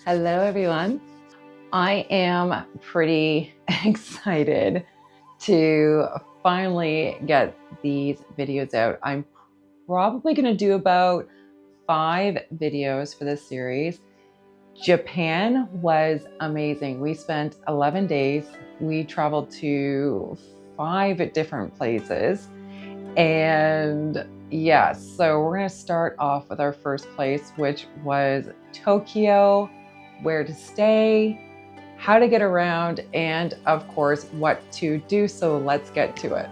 Hello, everyone. I am pretty excited to finally get these videos out. I'm probably going to do about 5 videos for this series. Japan was amazing. We spent 11 days. We traveled to 5 different places. And yes, so we're going to start off with our first place, which was Tokyo, where to stay, how to get around, and of course, what to do. So let's get to it.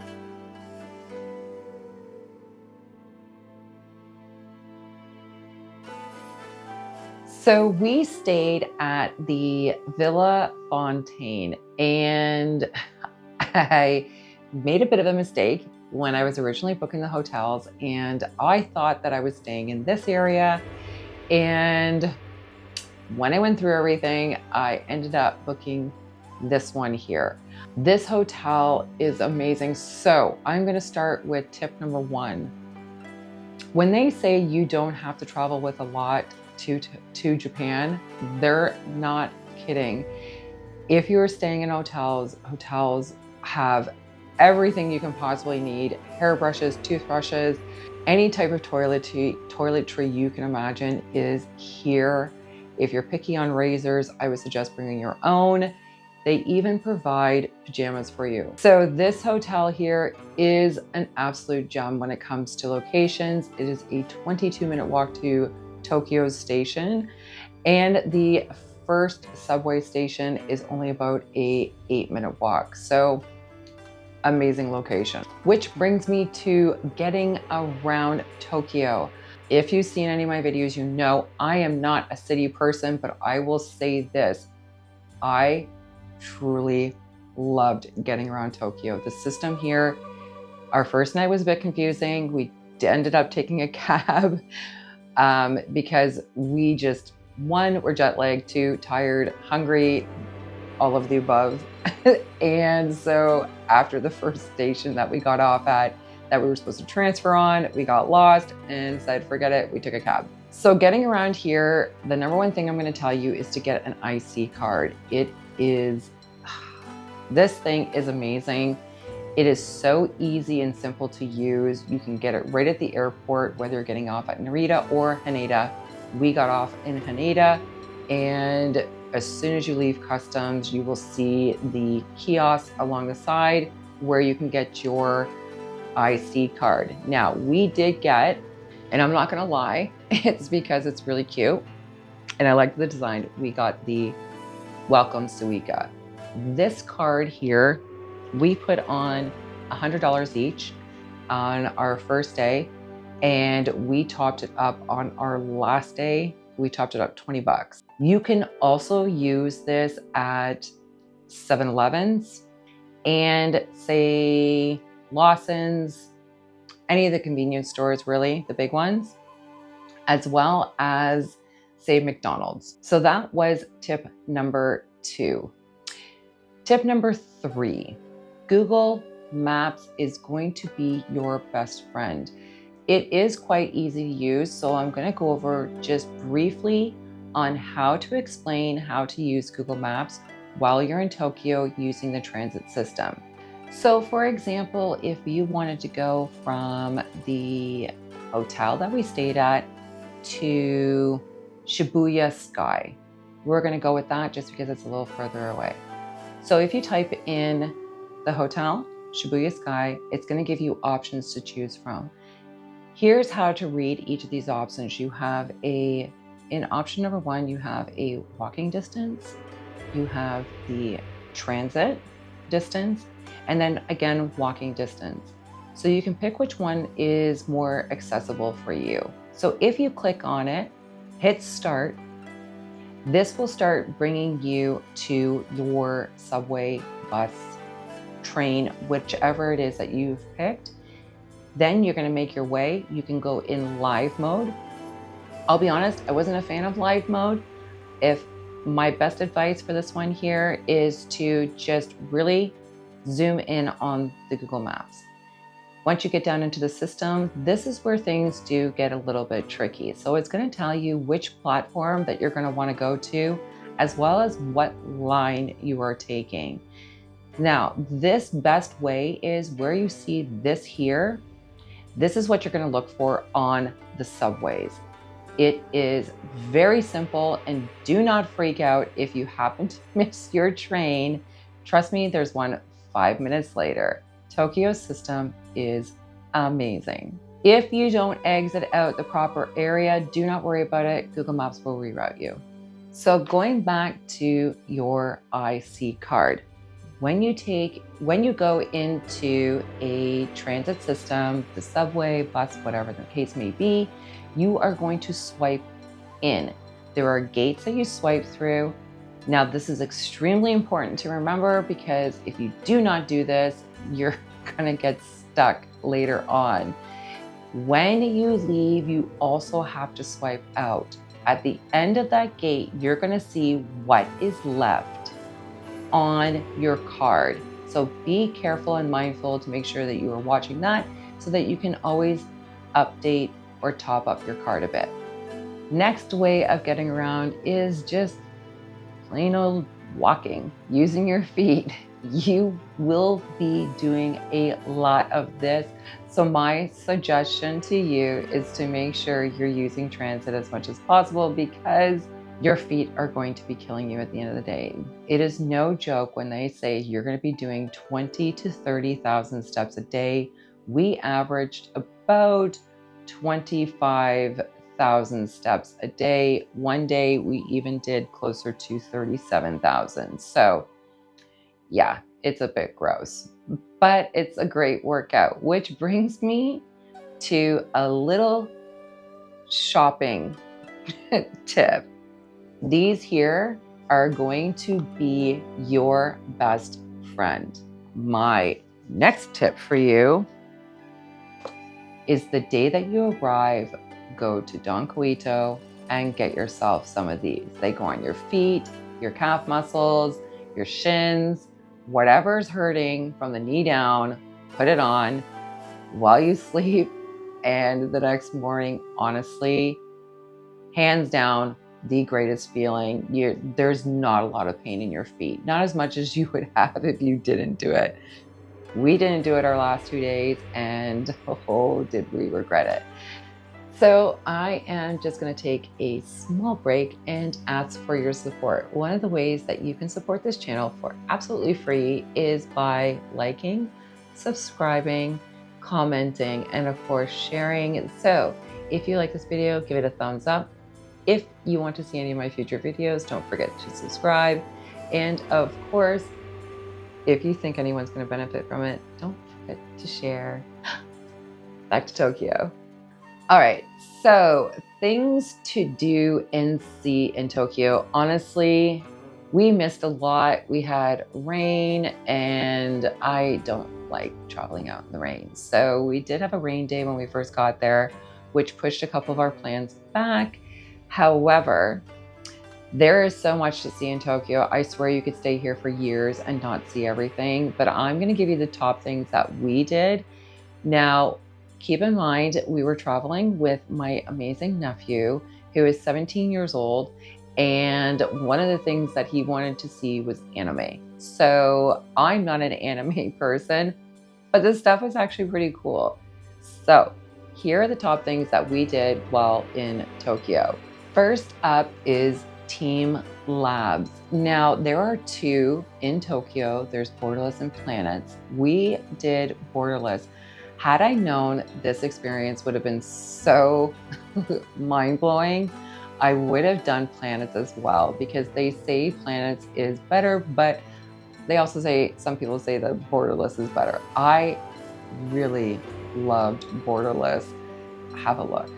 So we stayed at the Villa Fontaine, and I made a bit of a mistake when I was originally booking the hotels, and I thought that I was staying in this area. And when I went through everything, I ended up booking this one here. This hotel is amazing. So I'm going to start with tip number 1. When they say you don't have to travel with a lot to Japan, they're not kidding. If you're staying in hotels have everything you can possibly need: hairbrushes, toothbrushes, any type of toiletry you can imagine is here. If you're picky on razors, I would suggest bringing your own. They even provide pajamas for you. So this hotel here is an absolute gem when it comes to locations. It is a 22-minute walk to Tokyo Station, and the first subway station is only about a 8-minute walk. So amazing location. Which brings me to getting around Tokyo. If you've seen any of my videos, you know I am not a city person, but I will say this: I truly loved getting around Tokyo. The system here, our first night was a bit confusing. We ended up taking a cab because we just, 1, were jet lagged, 2, tired, hungry, all of the above. And so after the first station that we got off at, that we were supposed to transfer on, we got lost and said, forget it, we took a cab. So getting around here, the number 1 thing I'm going to tell you is to get an IC card. This thing is amazing. It is so easy and simple to use. You can get it right at the airport, whether you're getting off at Narita or Haneda. We got off in Haneda, and as soon as you leave customs, you will see the kiosk along the side where you can get your IC card. Now, we did get, and I'm not gonna lie, it's because it's really cute and I like the design, we got the Welcome Suica. This card here, we put on $100 each on our first day, and we topped it up on our last day. We topped it up $20. You can also use this at 7-Elevens and say Lawson's, any of the convenience stores, really, the big ones, as well as say McDonald's. So that was tip number 2. Tip number 3, Google Maps is going to be your best friend. It is quite easy to use, so I'm going to go over just briefly on how to explain how to use Google Maps while you're in Tokyo using the transit system. So for example, if you wanted to go from the hotel that we stayed at to Shibuya Sky, we're going to go with that just because it's a little further away. So if you type in the hotel, Shibuya Sky, it's going to give you options to choose from. Here's how to read each of these options. You have in option number 1, you have a walking distance, you have the transit distance, and then again, walking distance. So you can pick which one is more accessible for you. So if you click on it, hit start, this will start bringing you to your subway, bus, train, whichever it is that you've picked. Then you're going to make your way. You can go in live mode. I'll be honest, I wasn't a fan of live mode. If my best advice for this one here is to just really zoom in on the Google Maps. Once you get down into the system, this is where things do get a little bit tricky. So it's going to tell you which platform that you're going to want to go to, as well as what line you are taking. Now, this best way is where you see this here. This is what you're going to look for on the subways. It is very simple, and do not freak out if you happen to miss your train. Trust me, there's one 5 minutes later. Tokyo system is amazing. If you don't exit out the proper area, do not worry about it. Google Maps will reroute you. So going back to your IC card, when you go into a transit system, the subway, bus, whatever the case may be, you are going to swipe in. There are gates that you swipe through. Now, this is extremely important to remember, because if you do not do this, you're gonna get stuck later on. When you leave, you also have to swipe out. At the end of that gate, you're gonna see what is left on your card. So be careful and mindful to make sure that you are watching that, so that you can always update or top up your card a bit. Next way of getting around is just plain old walking, using your feet. You will be doing a lot of this. So my suggestion to you is to make sure you're using transit as much as possible, because your feet are going to be killing you at the end of the day. It is no joke when they say you're going to be doing 20 to 30,000 steps a day. We averaged about 25,000 steps a day. One day we even did closer to 37,000. So yeah, it's a bit gross, but it's a great workout, which brings me to a little shopping tip. These here are going to be your best friend. My next tip for you is the day that you arrive, go to Don Coito and get yourself some of these. They go on your feet, your calf muscles, your shins, whatever's hurting from the knee down, put it on while you sleep. And the next morning, honestly, hands down, the greatest feeling. There's not a lot of pain in your feet, not as much as you would have if you didn't do it. We didn't do it our last 2 days, and oh, did we regret it. So I am just going to take a small break and ask for your support. One of the ways that you can support this channel for absolutely free is by liking, subscribing, commenting, and of course sharing. So if you like this video, give it a thumbs up. If you want to see any of my future videos, don't forget to subscribe. And of course, if you think anyone's going to benefit from it, don't forget to share. Back to Tokyo. All right, so things to do and see in Tokyo. Honestly, we missed a lot. We had rain, and I don't like traveling out in the rain. So we did have a rain day when we first got there, which pushed a couple of our plans back. However, there is so much to see in Tokyo. I swear you could stay here for years and not see everything, but I'm going to give you the top things that we did. Now, keep in mind, we were traveling with my amazing nephew, who is 17 years old, and one of the things that he wanted to see was anime. So I'm not an anime person, but this stuff was actually pretty cool. So here are the top things that we did while in Tokyo. First up is Team Labs. Now, there are two in Tokyo. There's Borderless and Planets. We did Borderless. Had I known this experience would have been so mind-blowing, I would have done Planets as well, because they say Planets is better, but they also say, some people say that Borderless is better. I really loved Borderless. Have a look.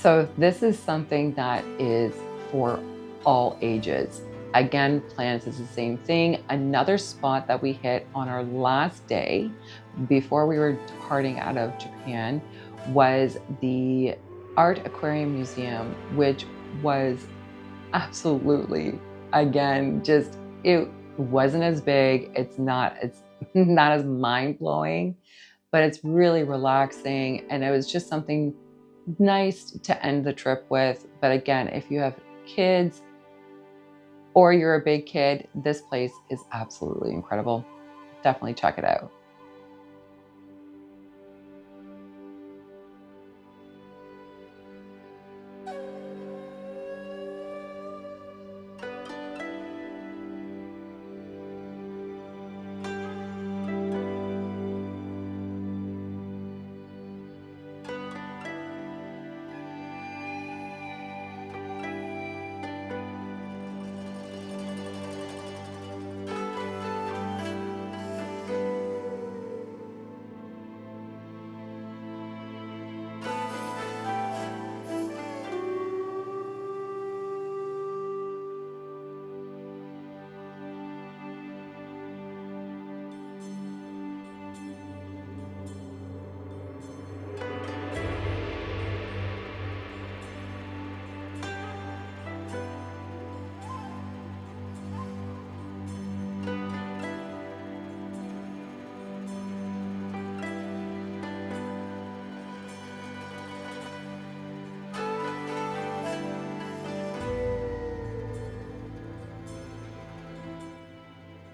So this is something that is for all ages. Again, plants is the same thing. Another spot that we hit on our last day before we were departing out of Japan was the Art Aquarium Museum, which was absolutely, again, just it wasn't as big. It's not as mind-blowing, but it's really relaxing. And it was just something nice to end the trip with. But again, if you have kids or you're a big kid, this place is absolutely incredible. Definitely check it out.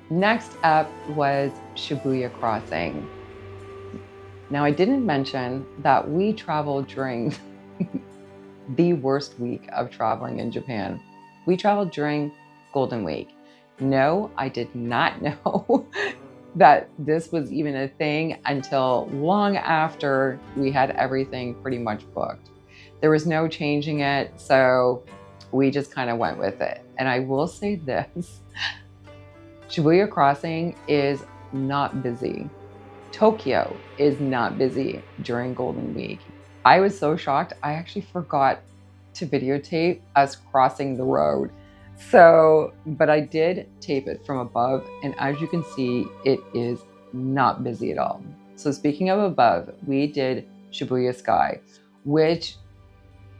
Next up was Shibuya Crossing. Now, I didn't mention that we traveled during the worst week of traveling in Japan. We traveled during Golden Week. No, I did not know that this was even a thing until long after we had everything pretty much booked. There was no changing it, so we just kind of went with it. And I will say this, Shibuya Crossing is not busy. Tokyo is not busy during Golden Week. I was so shocked, I actually forgot to videotape us crossing the road. So, but I did tape it from above, and as you can see, it is not busy at all. So speaking of above, we did Shibuya Sky, which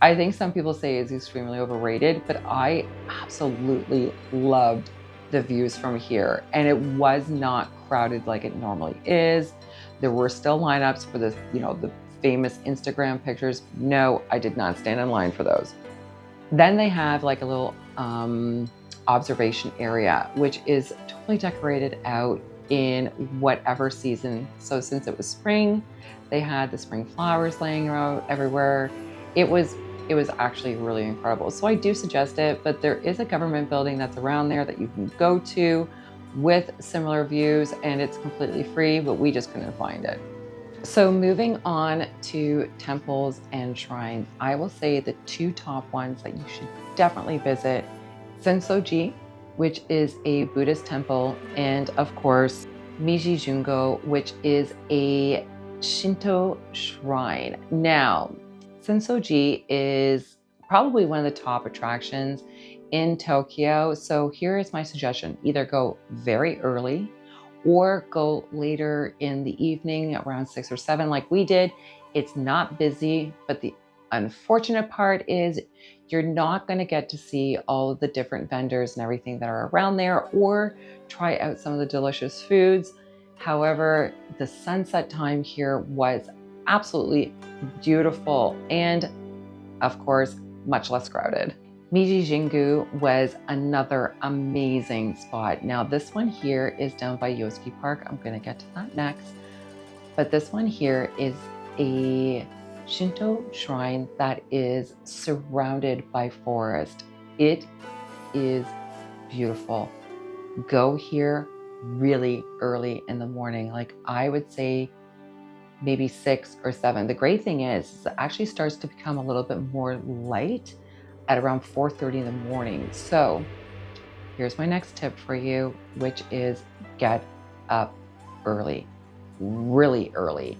I think some people say is extremely overrated, but I absolutely loved the views from here. And it was not crowded like it normally is. There were still lineups for the, the famous Instagram pictures. No, I did not stand in line for those. Then they have like a little observation area, which is totally decorated out in whatever season. So since it was spring, they had the spring flowers laying around everywhere. It was actually really incredible. So I do suggest it, but there is a government building that's around there that you can go to with similar views, and it's completely free, but we just couldn't find it. So moving on to temples and shrines, I will say the two top ones that you should definitely visit, Sensoji, which is a Buddhist temple, and of course, Meiji Jungo, which is a Shinto shrine. Now, Sensoji is probably one of the top attractions in Tokyo. So here is my suggestion. Either go very early or go later in the evening around 6 or 7 like we did. It's not busy, but the unfortunate part is you're not going to get to see all of the different vendors and everything that are around there or try out some of the delicious foods. However, the sunset time here was absolutely beautiful and, of course, much less crowded. Meiji Jingu was another amazing spot. Now this one here is down by Yosuki Park. I'm going to get to that next. But this one here is a Shinto shrine that is surrounded by forest. It is beautiful. Go here really early in the morning. Like I would say maybe 6 or 7. The great thing is it actually starts to become a little bit more light at around 4:30 in the morning. So here's my next tip for you, which is get up early, really early,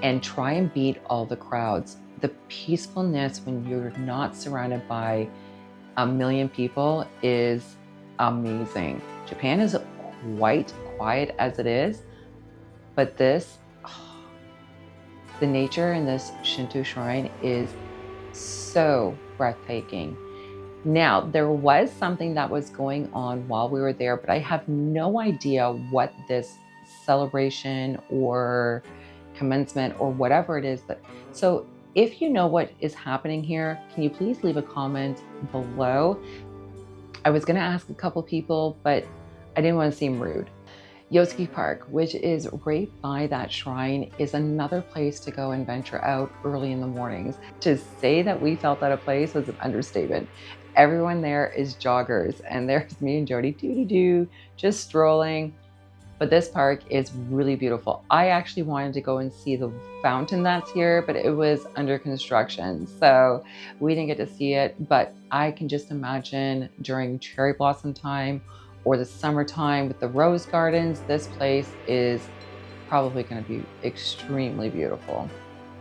and try and beat all the crowds. the peacefulness when you're not surrounded by a million people is amazing. Japan is quite quiet as it is, but this, the nature in this Shinto shrine is so breathtaking. Now, there was something that was going on while we were there, but I have no idea what this celebration or commencement or whatever it is that. So, if you know what is happening here, can you please leave a comment below? I was going to ask a couple people, but I didn't want to seem rude. Yosuke Park, which is right by that shrine, is another place to go and venture out early in the mornings. To say that we felt out of place was an understatement. Everyone there is joggers, and there's me and Jody doo-doo-doo, just strolling. But this park is really beautiful. I actually wanted to go and see the fountain that's here, but it was under construction, so we didn't get to see it. But I can just imagine during cherry blossom time or the summertime with the rose gardens, this place is probably going to be extremely beautiful.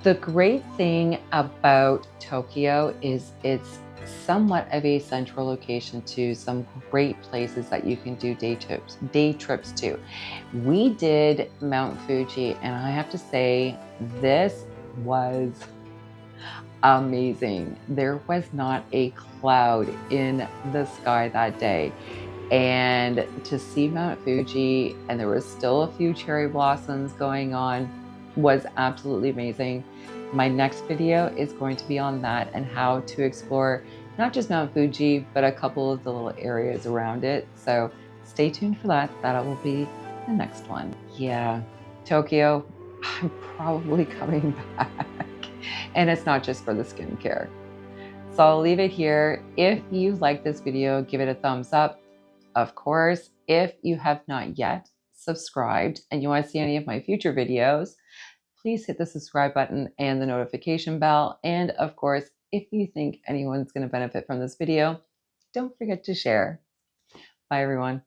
The great thing about Tokyo is it's somewhat of a central location to some great places that you can do day trips to. We did Mount Fuji, and I have to say, this was amazing. There was not a cloud in the sky that day. And to see Mount Fuji, and there was still a few cherry blossoms going on, was absolutely amazing. My next video is going to be on that and how to explore not just Mount Fuji, but a couple of the little areas around it. So stay tuned for that. That will be the next one. Yeah, Tokyo, I'm probably coming back. And it's not just for the skincare. So I'll leave it here. If you like this video, give it a thumbs up. Of course, if you have not yet subscribed and you want to see any of my future videos, please hit the subscribe button and the notification bell. And of course, if you think anyone's going to benefit from this video, don't forget to share. Bye, everyone.